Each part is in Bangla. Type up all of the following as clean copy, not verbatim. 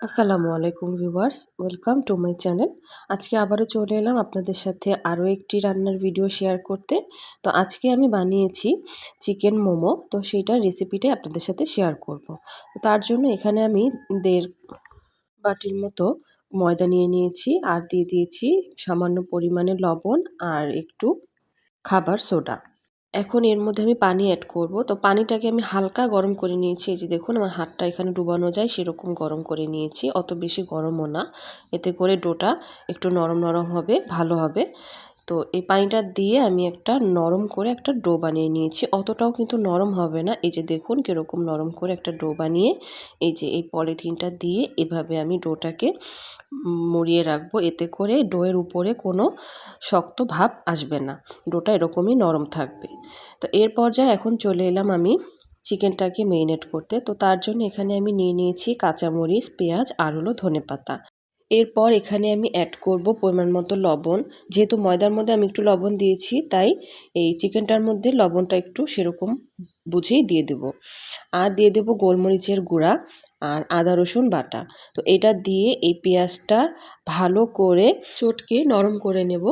আসসালামু আলাইকুম viewers, welcome to my channel. আজকে আবারও চলে এলাম আপনাদের সাথে আরও একটি রান্নার ভিডিও শেয়ার করতে। তো আজকে আমি বানিয়েছি চিকেন মোমো। তো সেইটার রেসিপিটাই আপনাদের সাথে শেয়ার করব। তো তার জন্য এখানে আমি 1.5 বাটির মতো ময়দা নিয়ে নিয়েছি আর দিয়ে দিয়েছি সামান্য পরিমাণে লবণ আর একটু খাবার সোডা। এখন এর মধ্যে আমি পানি এড করব। তো পানিটাকে আমি হালকা গরম করে নিয়েছি। এই যে দেখুন আমার হাতটা এখানে ডুবানো যায় সেরকম গরম করে নিয়েছি। অত বেশি গরমও না। এতে করে ডোটা একটু নরম, নরম হবে, ভালো হবে। তো এই পানিটা দিয়ে আমি একটা নরম করে একটা ডো বানিয়ে নিয়েছি। অতটাও কিন্তু নরম হবে না। এই যে দেখুন কিরকম নরম করে একটা ডো বানিয়ে এই যে এই পলিথিনটা দিয়ে এভাবে আমি ডোটাকে মুড়িয়ে রাখবো। এতে করে ডোয়ের উপরে কোনো শক্ত ভাব আসবে না। ডোটা এরকমই নরম থাকবে। তো এর পর্যায়ে এখন চলে এলাম আমি চিকেনটাকে মেরিনেট করতে। তো তার জন্য এখানে আমি নিয়ে নিয়েছি কাঁচামরিচ, পেঁয়াজ আর হলো ধনেপাতা। এরপর এখানে আমি অ্যাড করব পরিমাণ মতো লবণ। যেহেতু ময়দার মধ্যে আমি একটু লবণ দিয়েছি, তাই এই চিকেনটার মধ্যে লবণটা একটু সেরকম বুঝেই দিয়ে দেব। আর দিয়ে দেব গোলমরিচের গুঁড়া আর আদা রসুন বাটা। তো এটা দিয়ে এই পেঁয়াজটা ভালো করে চটকে নরম করে নেব।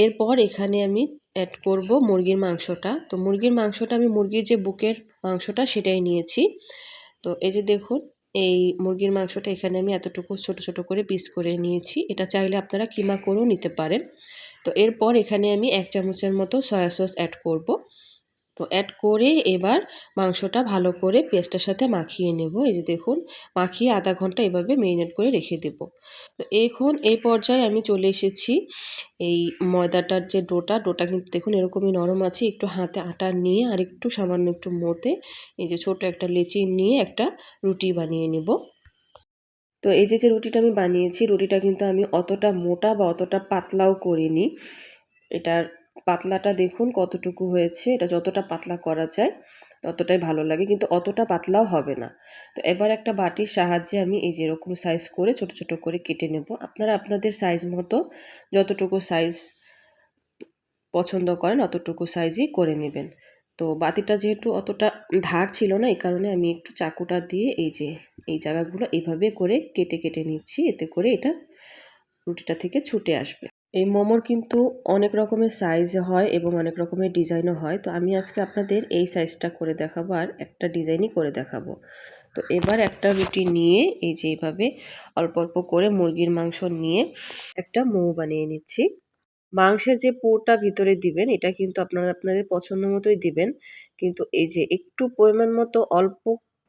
এরপর এখানে আমি অ্যাড করব মুরগির মাংসটা। তো মুরগির মাংসটা আমি মুরগির যে বুকের মাংসটা সেটাই নিয়েছি। তো এই যে দেখুন এই মুরগির মাংসটা এখানে আমি এতটুকু ছোট ছোট করে পিস করে নিয়েছি। এটা চাইলে আপনারা কিমা করেও নিতে পারেন। তো এরপর এখানে আমি 1 চামচের মতো সয়া সস অ্যাড করব। তো অ্যাড করে এবার মাংসটা ভালো করে পেস্টের সাথে মাখিয়ে নেব। এই যে দেখুন মাখিয়ে আধা ঘন্টা এভাবে মেরিনেট করে রেখে দেব। তো এখন এই পর্যায়ে আমি চলে এসেছি এই ময়দাটার যে ডোটা কিন্তু দেখুন এরকমই নরম আছে। একটু হাতে আটা নিয়ে আর একটু সামান্য একটু মথে এই যে ছোট একটা লেচি নিয়ে একটা রুটি বানিয়ে নেব। তো এই যে রুটিটা আমি বানিয়েছি, রুটিটা কিন্তু আমি অতটা মোটা বা অতটা পাতলাও করিনি। এটার পাতলাটা দেখুন কতটুকু হয়েছে। এটা যতটা পাতলা করা যায় ততটাই ভালো লাগে, কিন্তু অতটা পাতলাও হবে না। তো এবার একটা বাটির সাহায্যে আমি এই যে এরকম সাইজ করে ছোট ছোট করে কেটে নেব। আপনারা আপনাদের সাইজ মতো যতটুকু সাইজ পছন্দ করেন অতটুকু সাইজই করে নেবেন। তো বাটিটা যেহেতু অতটা ধার ছিল না, এই কারণে আমি একটু চাকুটা দিয়ে এই যে এই জায়গাগুলো এইভাবে করে কেটে কেটে নিচ্ছি। এতে করে এটা রুটিটা থেকে ছুটে আসবে। এই মোমোর কিন্তু অনেক রকমের সাইজ হয় এবং অনেক রকমের ডিজাইনও হয়। তো আমি আজকে আপনাদের এই সাইজটা করে দেখাবো আর একটা ডিজাইনই করে দেখাবো। তো এবার একটা রুটি নিয়ে এই যে এইভাবে অল্প অল্প করে মুরগির মাংস নিয়ে একটা মোমো বানিয়ে নিচ্ছি। মাংসের যে পুরটা ভিতরে দিবেন এটা কিন্তু আপনারা আপনাদের পছন্দ মতোই দিবেন। কিন্তু এই যে একটু পরিমাণ মতো অল্প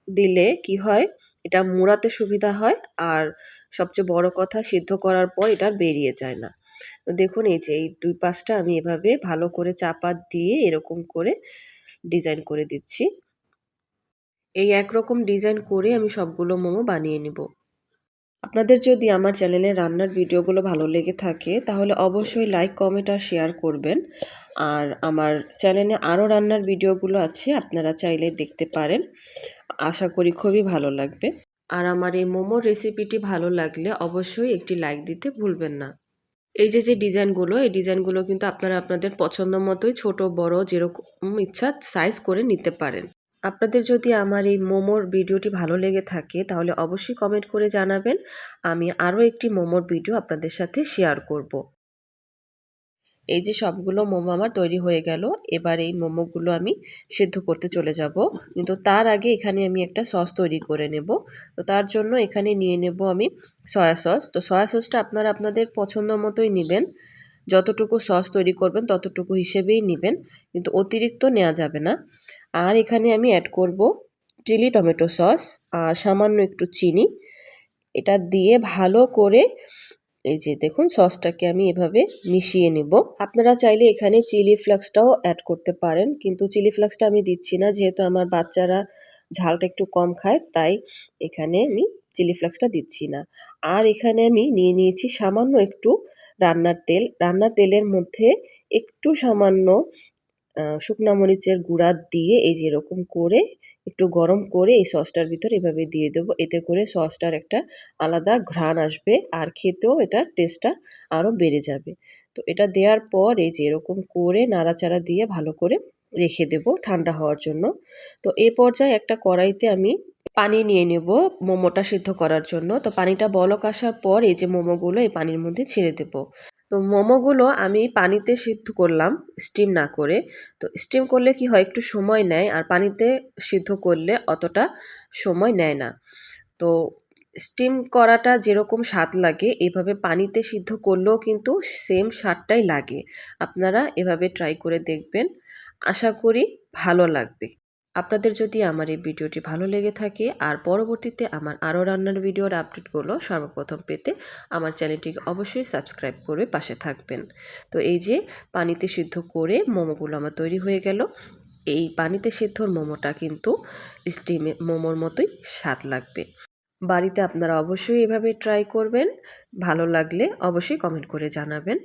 দিলে কি হয়, এটা মুড়াতে সুবিধা হয় আর সবচেয়ে বড় কথা সিদ্ধ করার পর এটা বেরিয়ে যায় না। তো দেখুন এই যে এই ২ পাশটা আমি এভাবে ভালো করে চাপা দিয়ে এরকম করে ডিজাইন করে দিচ্ছি। এই একরকম ডিজাইন করে আমি সবগুলো মোমো বানিয়ে নিব। আপনাদের যদি আমার চ্যানেলের রান্নার ভিডিওগুলো ভালো লেগে থাকে তাহলে অবশ্যই লাইক, কমেন্ট আর শেয়ার করবেন। আর আমার চ্যানেলে আরও রান্নার ভিডিওগুলো আছে, আপনারা চাইলে দেখতে পারেন। আশা করি খুবই ভালো লাগবে। আর আমার এই মোমোর রেসিপিটি ভালো লাগলে অবশ্যই একটি লাইক দিতে ভুলবেন না। এই যে ডিজাইনগুলো, এই ডিজাইনগুলো কিন্তু আপনারা আপনাদের পছন্দ মতোই ছোট বড় যেরকম ইচ্ছা সাইজ করে নিতে পারেন। আপনাদের যদি আমার এই মোমোর ভিডিওটি ভালো লেগে থাকে তাহলে অবশ্যই কমেন্ট করে জানাবেন। আমি আরও একটি মোমোর ভিডিও আপনাদের সাথে শেয়ার করব। এই যে সবগুলো মোমো আমার তৈরি হয়ে গেল। এবার এই মোমোগুলো আমি সেদ্ধ করতে চলে যাব। কিন্তু তার আগে এখানে আমি একটা সস তৈরি করে নেব। তো তার জন্য এখানে নিয়ে নেব আমি সয়া সস। তো সয়া সসটা আপনারা আপনাদের পছন্দ মতোই নিবেন। যতটুকু সস তৈরি করবেন ততটুকু হিসেবেই নিবেন, কিন্তু অতিরিক্ত নেওয়া যাবে না। আর এখানে আমি অ্যাড করব চিলি টমেটো সস আর সামান্য একটু চিনি। এটা দিয়ে ভালো করে এই যে দেখুন সসটাকে আমি এভাবে মিশিয়ে নেব। আপনারা চাইলে এখানে চিলি ফ্লেক্সটাও অ্যাড করতে পারেন, কিন্তু চিলি ফ্লেক্সটা আমি দিচ্ছি না যেহেতু আমার বাচ্চারা ঝালটা একটু কম খায়, তাই এখানে আমি চিলি ফ্লেক্সটা দিচ্ছি না। আর এখানে আমি নিয়ে নিয়েছি সামান্য একটু রান্নার তেল। রান্নার তেলের মধ্যে একটু সামান্য শুকনা মরিচের গুঁড়া দিয়ে এই যে এরকম করে একটু গরম করে এই সসটার ভিতরে এভাবে দিয়ে দেবো। এতে করে সসটার একটা আলাদা ঘ্রাণ আসবে আর খেতেও এটার টেস্টটা আরও বেড়ে যাবে। তো এটা দেওয়ার পর এই যে এরকম করে নাড়াচাড়া দিয়ে ভালো করে রেখে দেব ঠান্ডা হওয়ার জন্য। তো এ পর্যায়ে একটা কড়াইতে আমি পানি নিয়ে নেব মোমোটা সিদ্ধ করার জন্য। তো পানিটা বলক আসার পর এই যে মোমোগুলো এই পানির মধ্যে ছেড়ে দেব। তো মোমোগুলো আমি পানিতে সিদ্ধ করলাম, স্টিম না করে। তো স্টিম করলে কি হয় একটু সময় নেয়, আর পানিতে সিদ্ধ করলে অতটা সময় নেয় না। তো স্টিম করাটা যেরকম স্বাদ লাগে এভাবে পানিতে সিদ্ধ করলেও কিন্তু সেম স্বাদটাই লাগে। আপনারা এভাবে ট্রাই করে দেখবেন। আশা করি ভালো লাগবে। আপনাদের যদি আমার এই ভিডিওটি ভালো লেগে থাকে আর পরবর্তীতে আমার আরও রান্নার ভিডিওর আপডেটগুলো সর্বপ্রথম পেতে আমার চ্যানেলটিকে অবশ্যই সাবস্ক্রাইব করে পাশে থাকবেন। তো এই যে পানিতে সিদ্ধ করে মোমোগুলো আমার তৈরি হয়ে গেল। এই পানিতে সিদ্ধর মোমোটা কিন্তু স্টিমে মোমোর মতোই স্বাদ লাগবে। বাড়িতে আপনারা অবশ্যই এভাবে ট্রাই করবেন। ভালো লাগলে অবশ্যই কমেন্ট করে জানাবেন।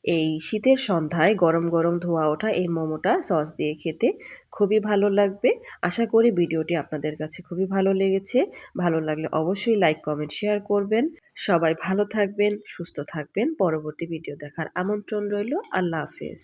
এই শীতের সন্ধ্যায় গরম গরম ধোয়া ওঠা এই মোমোটা সস দিয়ে খেতে খুবই ভালো লাগবে। আশা করি ভিডিওটি আপনাদের কাছে খুবই ভালো লেগেছে। ভালো লাগলে অবশ্যই লাইক, কমেন্ট, শেয়ার করবেন। সবাই ভালো থাকবেন, সুস্থ থাকবেন। পরবর্তী ভিডিও দেখার আমন্ত্রণ রইল। আল্লাহ হাফেজ।